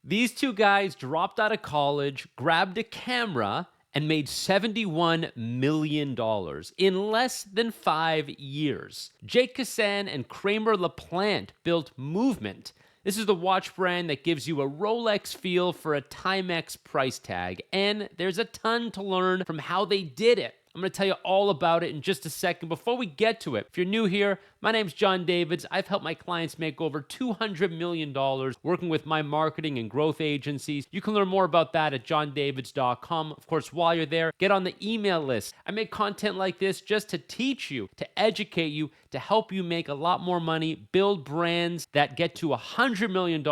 These two guys dropped out of college, grabbed a camera, and made $71 million in less than 5 years. Jake Kassan and Kramer LaPlante built Movement. This is the watch brand that gives you a Rolex feel for a Timex price tag, and there's a ton to learn from how they did it. I'm going to tell you all about it in just a second. Before we get to it, if you're new here, my name's Jon Davids. I've helped my clients make over $200 million working with my marketing and growth agencies. You can learn more about that at jondavids.com. Of course, while you're there, get on the email list. I make content like this just to teach you, to educate you, to help you make a lot more money, build brands that get to $100 million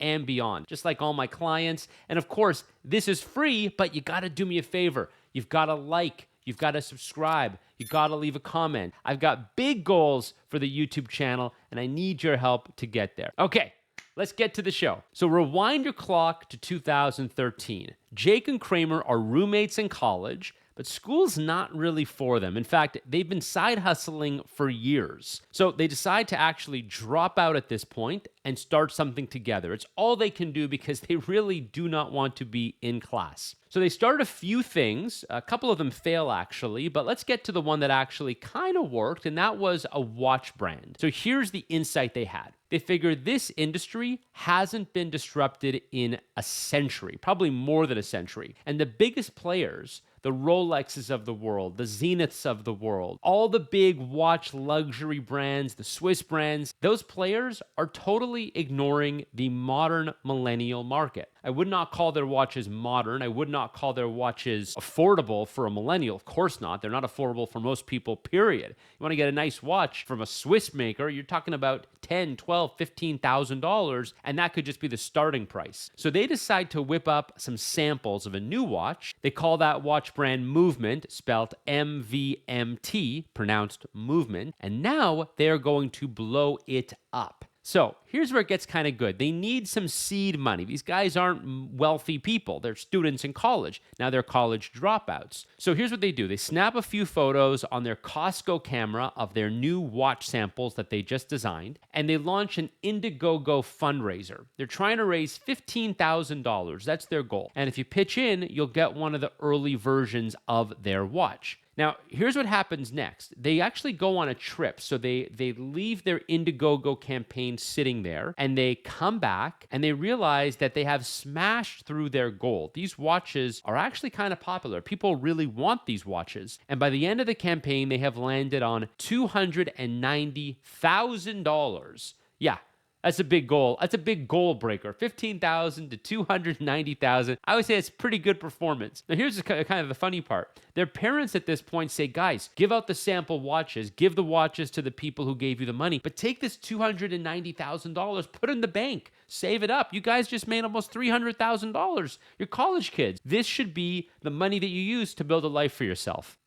and beyond, just like all my clients. And of course, this is free, but you got to do me a favor. You've got to like, you've got to subscribe. You got to leave a comment. I've got big goals for the YouTube channel, and I need your help to get there. Okay, let's get to the show. So rewind your clock to 2013. Jake and Kramer are roommates in college, but school's not really for them. In fact, they've been side hustling for years. So they decide to actually drop out at this point and start something together. It's all they can do because they really do not want to be in class. So they started a few things. A couple of them fail actually, but let's get to the one that actually kind of worked, and that was a watch brand. So here's the insight they had. They figured this industry hasn't been disrupted in a century, probably more than a century. And the biggest players, the Rolexes of the world, the Zeniths of the world, all the big watch luxury brands, the Swiss brands, those players are totally ignoring the modern millennial market. I would not call their watches modern. I would not call their watches affordable for a millennial. Of course not. They're not affordable for most people, period. You want to get a nice watch from a Swiss maker, you're talking about $10,000, $12,000, $15,000, and that could just be the starting price. So they decide to whip up some samples of a new watch. They call that watch brand Movement, spelled MVMT, pronounced movement, and now they're going to blow it up. So here's where it gets kind of good. They need some seed money. These guys aren't wealthy people. They're students in college. Now they're college dropouts. So here's what they do. They snap a few photos on their Costco camera of their new watch samples that they just designed, and they launch an Indiegogo fundraiser. They're trying to raise $15,000. That's their goal. And if you pitch in, you'll get one of the early versions of their watch. Now, here's what happens next. They actually go on a trip. So they leave their Indiegogo campaign sitting there, and they come back and they realize that they have smashed through their goal. These watches are actually kind of popular. People really want these watches. And by the end of the campaign, they have landed on $290,000. Yeah. That's a big goal. That's a big goal breaker. 15,000 to 290,000. I would say it's pretty good performance. Now here's kind of the funny part. Their parents at this point say, guys, give out the sample watches. Give the watches to the people who gave you the money. But take this $290,000, put it in the bank. Save it up. You guys just made almost $300,000. You're college kids. This should be the money that you use to build a life for yourself.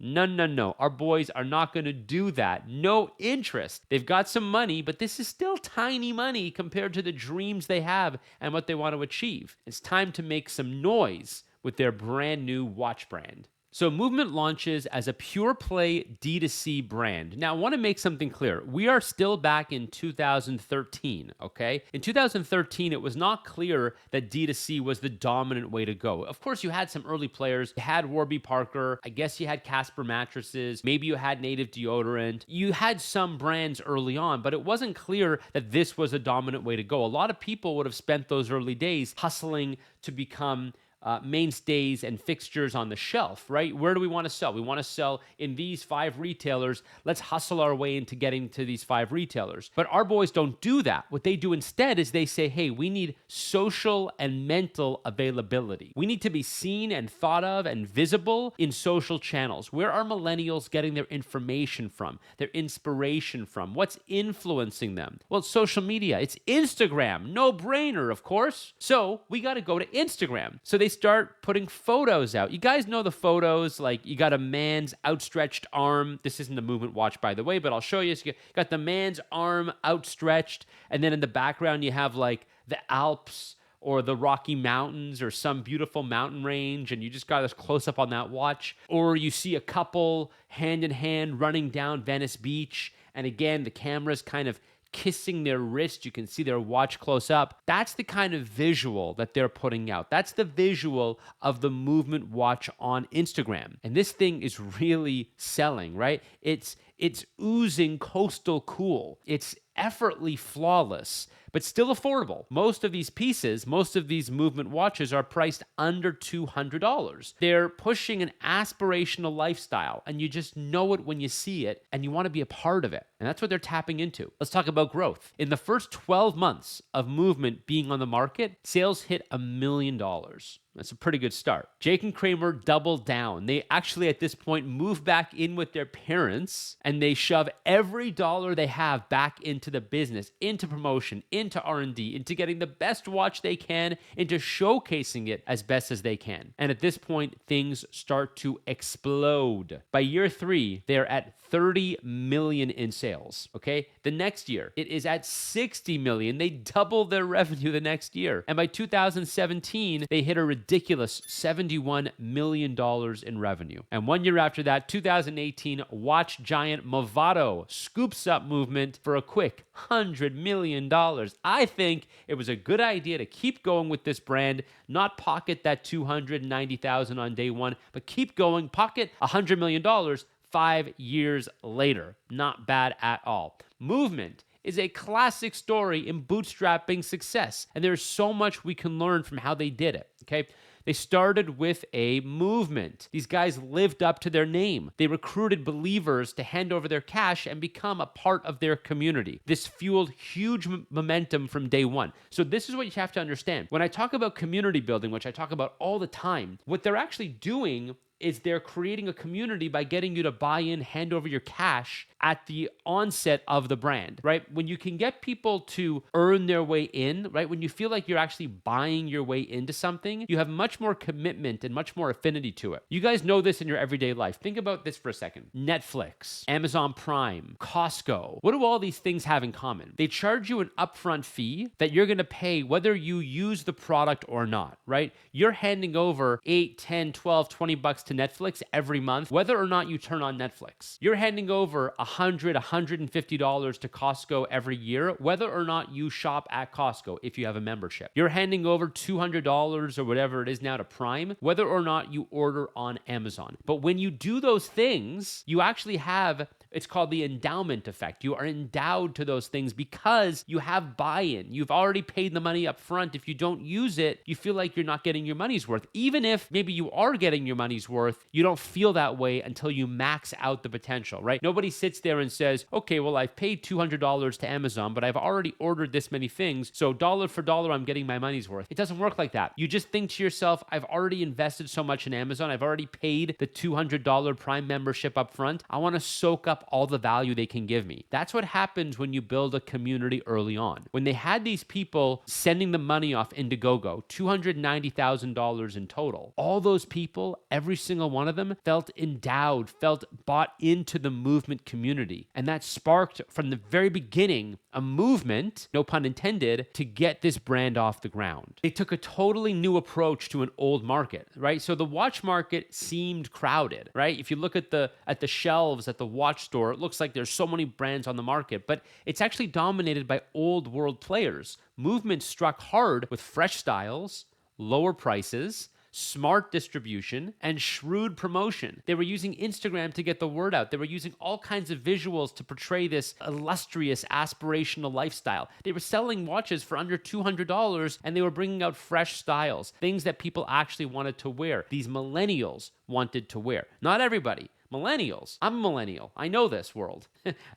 No. Our boys are not going to do that. No interest. They've got some money, but this is still tiny money compared to the dreams they have and what they want to achieve. It's time to make some noise with their brand new watch brand. So Movement launches as a pure play D2C brand. Now, I want to make something clear. We are still back in 2013, okay? In 2013, it was not clear that D2C was the dominant way to go. Of course, you had some early players. You had Warby Parker. I guess you had Casper mattresses. Maybe you had Native deodorant. You had some brands early on, but it wasn't clear that this was a dominant way to go. A lot of people would have spent those early days hustling to become mainstays and fixtures on the shelf, right? Where do we want to sell? We want to sell in these 5 retailers. Let's hustle our way into getting to these 5 retailers. But our boys don't do that. What they do instead is they say, hey, we need social and mental availability. We need to be seen and thought of and visible in social channels. Where are millennials getting their information from, their inspiration from? What's influencing them? Well, it's social media. It's Instagram. No brainer, of course. So we got to go to Instagram. So they start putting photos out. You guys know the photos, like you got a man's outstretched arm. This isn't a Movement watch, by the way, but I'll show you. So you got the man's arm outstretched, and then in the background you have like the Alps or the Rocky Mountains or some beautiful mountain range, and you just got this close-up on that watch. Or you see a couple hand in hand running down Venice Beach, and again, the camera's kind of kissing their wrist. You can see their watch close up. That's the kind of visual that they're putting out. That's the visual of the movement watch on Instagram. And this thing is really selling, right? It's oozing coastal cool. It's effortlessly flawless, but still affordable. Most of these pieces, most of these movement watches are priced under $200. They're pushing an aspirational lifestyle, and you just know it when you see it, and you want to be a part of it. And that's what they're tapping into. Let's talk about growth. In the first 12 months of movement being on the market, sales hit $1 million. That's a pretty good start. Jake and Kramer doubled down. They actually, at this point, move back in with their parents, and they shove every dollar they have back into the business, into promotion, into R&D, into getting the best watch they can, into showcasing it as best as they can. And at this point, things start to explode. By year 3, they're at 30 million in sales, okay? The next year, it is at 60 million. They double their revenue the next year. And by 2017, they hit a ridiculous $71 million in revenue. And 1 year after that, 2018, watch giant Movado scoops up movement for a quick $100 million. I think it was a good idea to keep going with this brand, not pocket that $290,000 on day one, but keep going, pocket $100 million 5 years later. Not bad at all. Movement is a classic story in bootstrapping success, and there's so much we can learn from how they did it, okay? They started with a movement. These guys lived up to their name. They recruited believers to hand over their cash and become a part of their community. This fueled huge momentum from day one. So this is what you have to understand. When I talk about community building, which I talk about all the time, what they're actually doing is they're creating a community by getting you to buy in, hand over your cash at the onset of the brand, right? When you can get people to earn their way in, right? When you feel like you're actually buying your way into something, you have much more commitment and much more affinity to it. You guys know this in your everyday life. Think about this for a second. Netflix, Amazon Prime, Costco. What do all these things have in common? They charge you an upfront fee that you're going to pay whether you use the product or not, right? You're handing over 8, 10, 12, 20 bucks to Netflix every month, whether or not you turn on Netflix. You're handing over $100, $150 to Costco every year, whether or not you shop at Costco if you have a membership. You're handing over $200 or whatever it is now to Prime, whether or not you order on Amazon. But when you do those things, you actually have, it's called the endowment effect. You are endowed to those things because you have buy-in. You've already paid the money up front. If you don't use it, you feel like you're not getting your money's worth. Even if maybe you are getting your money's worth, you don't feel that way until you max out the potential, right? Nobody sits there and says, okay, well, I've paid $200 to Amazon, but I've already ordered this many things, so dollar for dollar, I'm getting my money's worth. It doesn't work like that. You just think to yourself, I've already invested so much in Amazon. I've already paid the $200 Prime membership up front. I want to soak up all the value they can give me. That's what happens when you build a community early on. When they had these people sending the money off Indiegogo, $290,000 in total, all those people, every single one of them felt endowed, felt bought into the movement community. And that sparked from the very beginning a movement, no pun intended, to get this brand off the ground. They took a totally new approach to an old market, right? So the watch market seemed crowded, right? If you look at the shelves at the watch store, it looks like there's so many brands on the market, but it's actually dominated by old world players. Movement struck hard with fresh styles, lower prices, smart distribution, and shrewd promotion. They were using Instagram to get the word out. They were using all kinds of visuals to portray this illustrious, aspirational lifestyle. They were selling watches for under $200, and they were bringing out fresh styles, things that people actually wanted to wear. These millennials wanted to wear. Not everybody. Millennials. I'm a millennial. I know this world.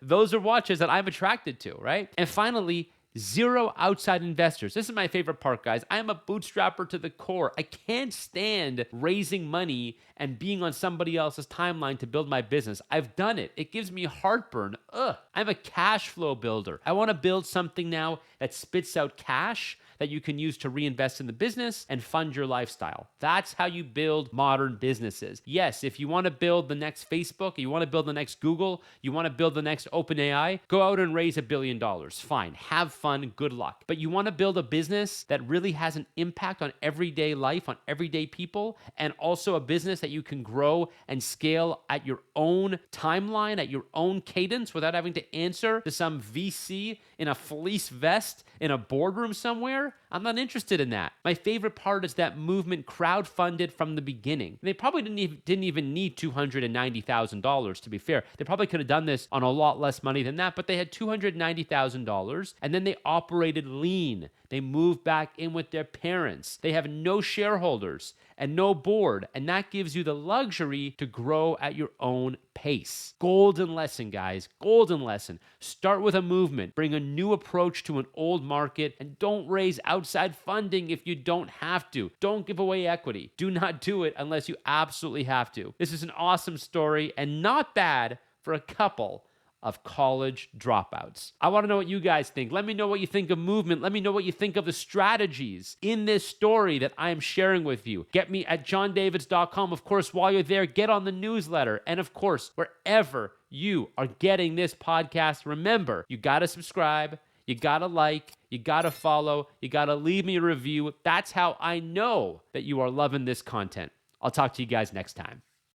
Those are watches that I'm attracted to, right? And finally, zero outside investors. This is my favorite part, guys. I am a bootstrapper to the core. I can't stand raising money and being on somebody else's timeline to build my business. I've done it. It gives me heartburn. I'm a cash flow builder. I want to build something now that spits out cash that you can use to reinvest in the business and fund your lifestyle. That's how you build modern businesses. Yes, if you want to build the next Facebook, you want to build the next Google, you want to build the next OpenAI, go out and raise $1 billion. Fine, have fun, good luck. But you want to build a business that really has an impact on everyday life, on everyday people, and also a business that you can grow and scale at your own timeline, at your own cadence, without having to answer to some VC in a fleece vest in a boardroom somewhere. I'm not interested in that. My favorite part is that movement crowdfunded from the beginning. They probably didn't even need $290,000, to be fair. They probably could have done this on a lot less money than that, but they had $290,000, and then they operated lean. They moved back in with their parents. They have no shareholders and no board, and that gives you the luxury to grow at your own pace. Golden lesson, guys. Golden lesson. Start with a movement. Bring a new approach to an old market, and don't raise outside funding if you don't have to. Don't give away equity. Do not do it unless you absolutely have to. This is an awesome story and not bad for a couple of college dropouts. I want to know what you guys think. Let me know what you think of movement. Let me know what you think of the strategies in this story that I am sharing with you. Get me at jondavids.com. Of course, while you're there, get on the newsletter. And of course, wherever you are getting this podcast, remember, you got to subscribe, you got to like, you got to follow, you got to leave me a review. That's how I know that you are loving this content. I'll talk to you guys next time.